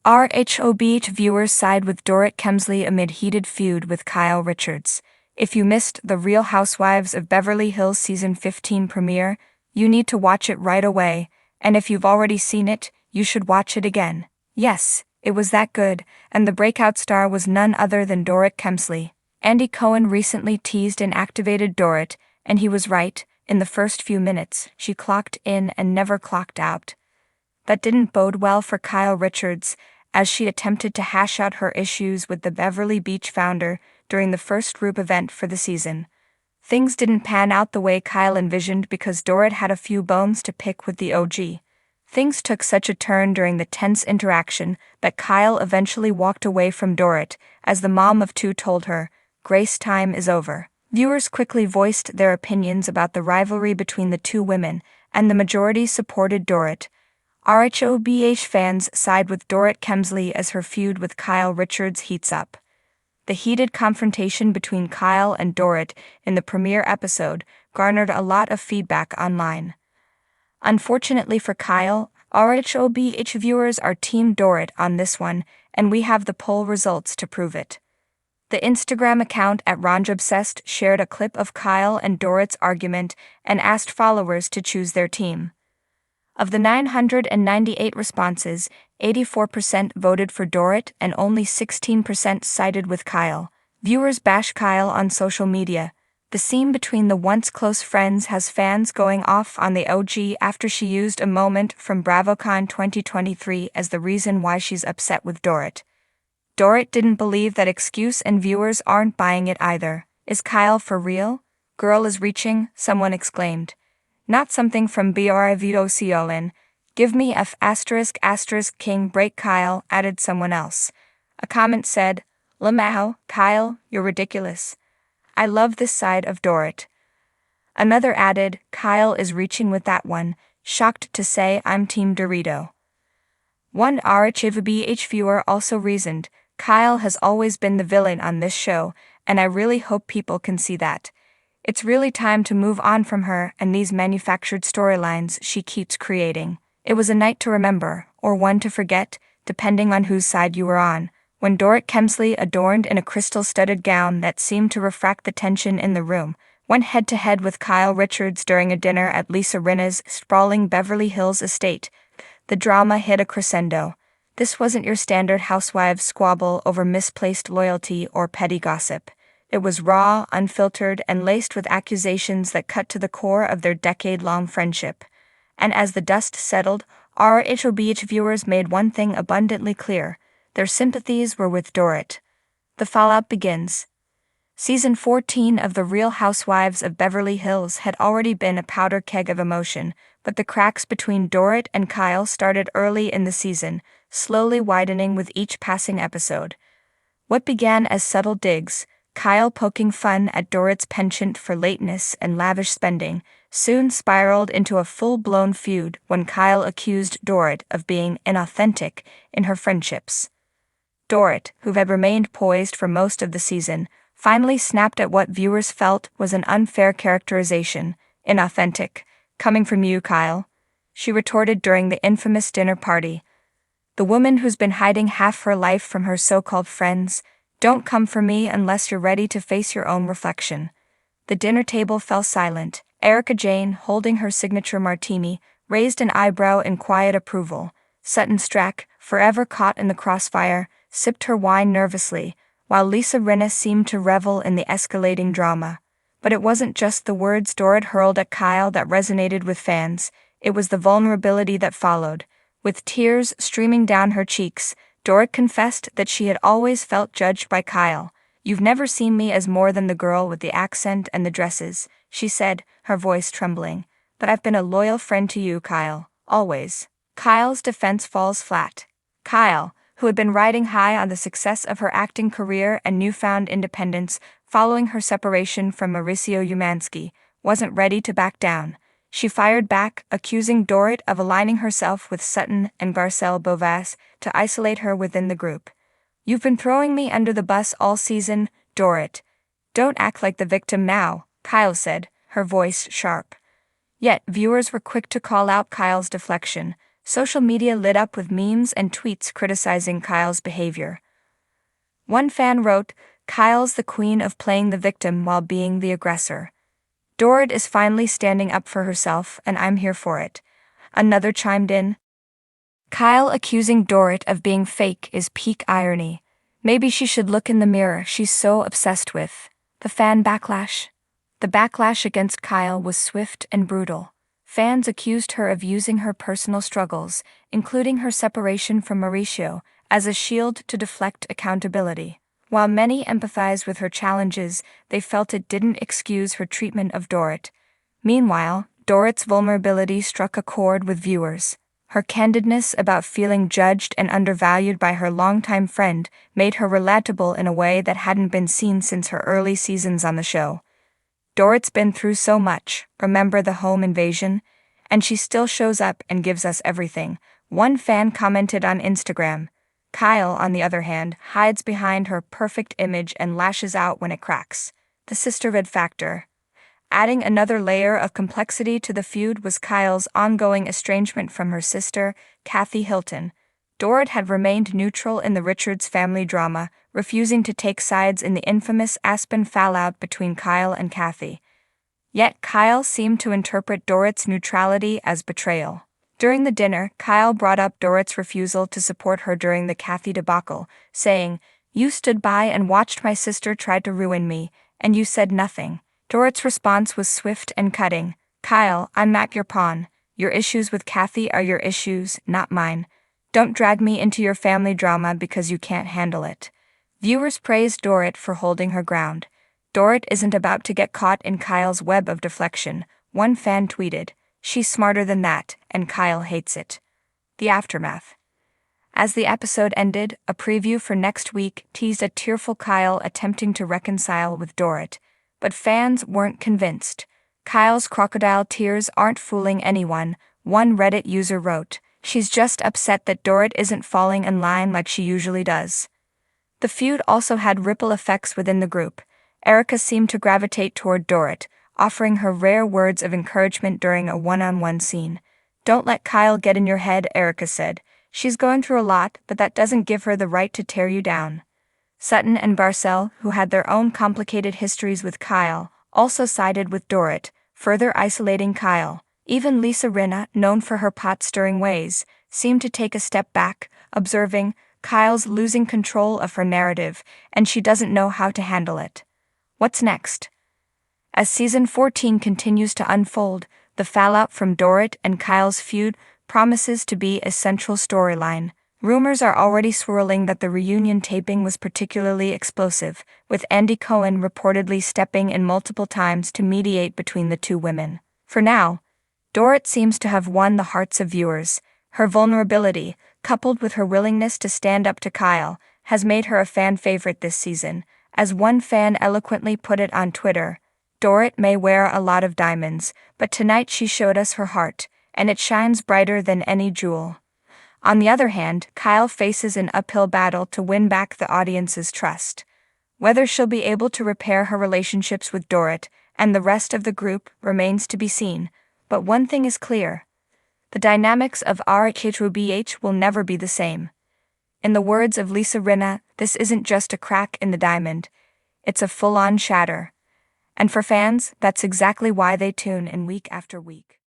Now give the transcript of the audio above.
RHOBH viewers side with Dorit Kemsley amid heated feud with Kyle Richards. If you missed the Real Housewives of Beverly Hills Season 15 premiere, you need to watch it right away, and if you've already seen it, you should watch it again. Yes, it was that good, and the breakout star was none other than Dorit Kemsley. Andy Cohen recently teased and activated Dorit, and he was right. In the first few minutes, she clocked in and never clocked out. That didn't bode well for Kyle Richards, as she attempted to hash out her issues with the Beverly Beach founder during the first group event for the season. Things didn't pan out the way Kyle envisioned because Dorit had a few bones to pick with the OG. Things took such a turn during the tense interaction that Kyle eventually walked away from Dorit, as the mom of two told her, "Grace, time is over." Viewers quickly voiced their opinions about the rivalry between the two women, and the majority supported Dorit. RHOBH fans side with Dorit Kemsley as her feud with Kyle Richards heats up. The heated confrontation between Kyle and Dorit in the premiere episode garnered a lot of feedback online. Unfortunately for Kyle, RHOBH viewers are Team Dorit on this one, and we have the poll results to prove it. The Instagram account @RanjaObsessed shared a clip of Kyle and Dorit's argument and asked followers to choose their team. Of the 998 responses, 84% voted for Dorit and only 16% sided with Kyle. Viewers bash Kyle on social media. The scene between the once close friends has fans going off on the OG after she used a moment from BravoCon 2023 as the reason why she's upset with Dorit. Dorit didn't believe that excuse and viewers aren't buying it either. "Is Kyle for real? Girl is reaching," someone exclaimed. "Not something from BRVOCON. Give me F*** king break Kyle," added someone else. A comment said, "Lamau, Kyle, you're ridiculous. I love this side of Dorit." Another added, "Kyle is reaching with that one, shocked to say I'm Team Dorito." One RHOBH viewer also reasoned, "Kyle has always been the villain on this show, and I really hope people can see that. It's really time to move on from her and these manufactured storylines she keeps creating." It was a night to remember, or one to forget, depending on whose side you were on, when Dorit Kemsley, adorned in a crystal-studded gown that seemed to refract the tension in the room, went head-to-head with Kyle Richards during a dinner at Lisa Rinna's sprawling Beverly Hills estate. The drama hit a crescendo. This wasn't your standard housewives squabble over misplaced loyalty or petty gossip. It was raw, unfiltered, and laced with accusations that cut to the core of their decade-long friendship. And as the dust settled, RHOBH viewers made one thing abundantly clear: their sympathies were with Dorit. The fallout begins. Season 14 of The Real Housewives of Beverly Hills had already been a powder keg of emotion, but the cracks between Dorit and Kyle started early in the season, slowly widening with each passing episode. What began as subtle digs, Kyle poking fun at Dorit's penchant for lateness and lavish spending, soon spiraled into a full-blown feud when Kyle accused Dorit of being inauthentic in her friendships. Dorit, who had remained poised for most of the season, finally snapped at what viewers felt was an unfair characterization. "Inauthentic? Coming from you, Kyle?" she retorted during the infamous dinner party. "The woman who's been hiding half her life from her so-called friends. Don't come for me unless you're ready to face your own reflection." The dinner table fell silent. Erica Jane, holding her signature martini, raised an eyebrow in quiet approval. Sutton Strack, forever caught in the crossfire, sipped her wine nervously, while Lisa Rinna seemed to revel in the escalating drama. But it wasn't just the words Dorit hurled at Kyle that resonated with fans, it was the vulnerability that followed. With tears streaming down her cheeks, Dorit confessed that she had always felt judged by Kyle. "You've never seen me as more than the girl with the accent and the dresses," she said, her voice trembling. "But I've been a loyal friend to you, Kyle, always." Kyle's defense falls flat. Kyle, who had been riding high on the success of her acting career and newfound independence following her separation from Mauricio Umansky, wasn't ready to back down. She fired back, accusing Dorit of aligning herself with Sutton and Garcelle Bovas to isolate her within the group. "You've been throwing me under the bus all season, Dorit. Don't act like the victim now," Kyle said, her voice sharp. Yet viewers were quick to call out Kyle's deflection, Social media lit up with memes and tweets criticizing Kyle's behavior. One fan wrote, "Kyle's the queen of playing the victim while being the aggressor. Dorit is finally standing up for herself, and I'm here for it." Another chimed in, "Kyle accusing Dorit of being fake is peak irony. Maybe she should look in the mirror she's so obsessed with." The fan backlash. The backlash against Kyle was swift and brutal. Fans accused her of using her personal struggles, including her separation from Mauricio, as a shield to deflect accountability. While many empathized with her challenges, they felt it didn't excuse her treatment of Dorit. Meanwhile, Dorit's vulnerability struck a chord with viewers. Her candidness about feeling judged and undervalued by her longtime friend made her relatable in a way that hadn't been seen since her early seasons on the show. Dorit's been through so much, remember the home invasion? And she still shows up and gives us everything. One fan commented on Instagram. Kyle, on the other hand, hides behind her perfect image and lashes out when it cracks. The sisterhood factor. Adding another layer of complexity to the feud was Kyle's ongoing estrangement from her sister, Kathy Hilton. Dorit had remained neutral in the Richards family drama, refusing to take sides in the infamous Aspen fallout between Kyle and Kathy. Yet Kyle seemed to interpret Dorit's neutrality as betrayal. During the dinner, Kyle brought up Dorit's refusal to support her during the Kathy debacle, saying, "You stood by and watched my sister try to ruin me, and you said nothing." Dorit's response was swift and cutting. "Kyle, I'm not your pawn. Your issues with Kathy are your issues, not mine. Don't drag me into your family drama because you can't handle it." Viewers praised Dorit for holding her ground. Dorit isn't about to get caught in Kyle's web of deflection. One fan tweeted, "She's smarter than that, and Kyle hates it." The aftermath. As the episode ended, a preview for next week teased a tearful Kyle attempting to reconcile with Dorit. But fans weren't convinced. "Kyle's crocodile tears aren't fooling anyone," one Reddit user wrote. "She's just upset that Dorit isn't falling in line like she usually does." The feud also had ripple effects within the group. Erica seemed to gravitate toward Dorit, offering her rare words of encouragement during a one-on-one scene. "Don't let Kyle get in your head," Erica said. "She's going through a lot, but that doesn't give her the right to tear you down." Sutton and Barcel, who had their own complicated histories with Kyle, also sided with Dorit, further isolating Kyle. Even Lisa Rinna, known for her pot-stirring ways, seemed to take a step back, observing, "Kyle's losing control of her narrative, and she doesn't know how to handle it." What's next? As season 14 continues to unfold, the fallout from Dorit and Kyle's feud promises to be a central storyline. Rumors are already swirling that the reunion taping was particularly explosive, with Andy Cohen reportedly stepping in multiple times to mediate between the two women. For now, Dorit seems to have won the hearts of viewers. Her vulnerability, coupled with her willingness to stand up to Kyle, has made her a fan favorite this season. As one fan eloquently put it on Twitter, "Dorit may wear a lot of diamonds, but tonight she showed us her heart, and it shines brighter than any jewel." On the other hand, Kyle faces an uphill battle to win back the audience's trust. Whether she'll be able to repair her relationships with Dorit and the rest of the group remains to be seen, but one thing is clear. The dynamics of RHBH will never be the same. In the words of Lisa Rinna, this isn't just a crack in the diamond, it's a full-on shatter. And for fans, that's exactly why they tune in week after week.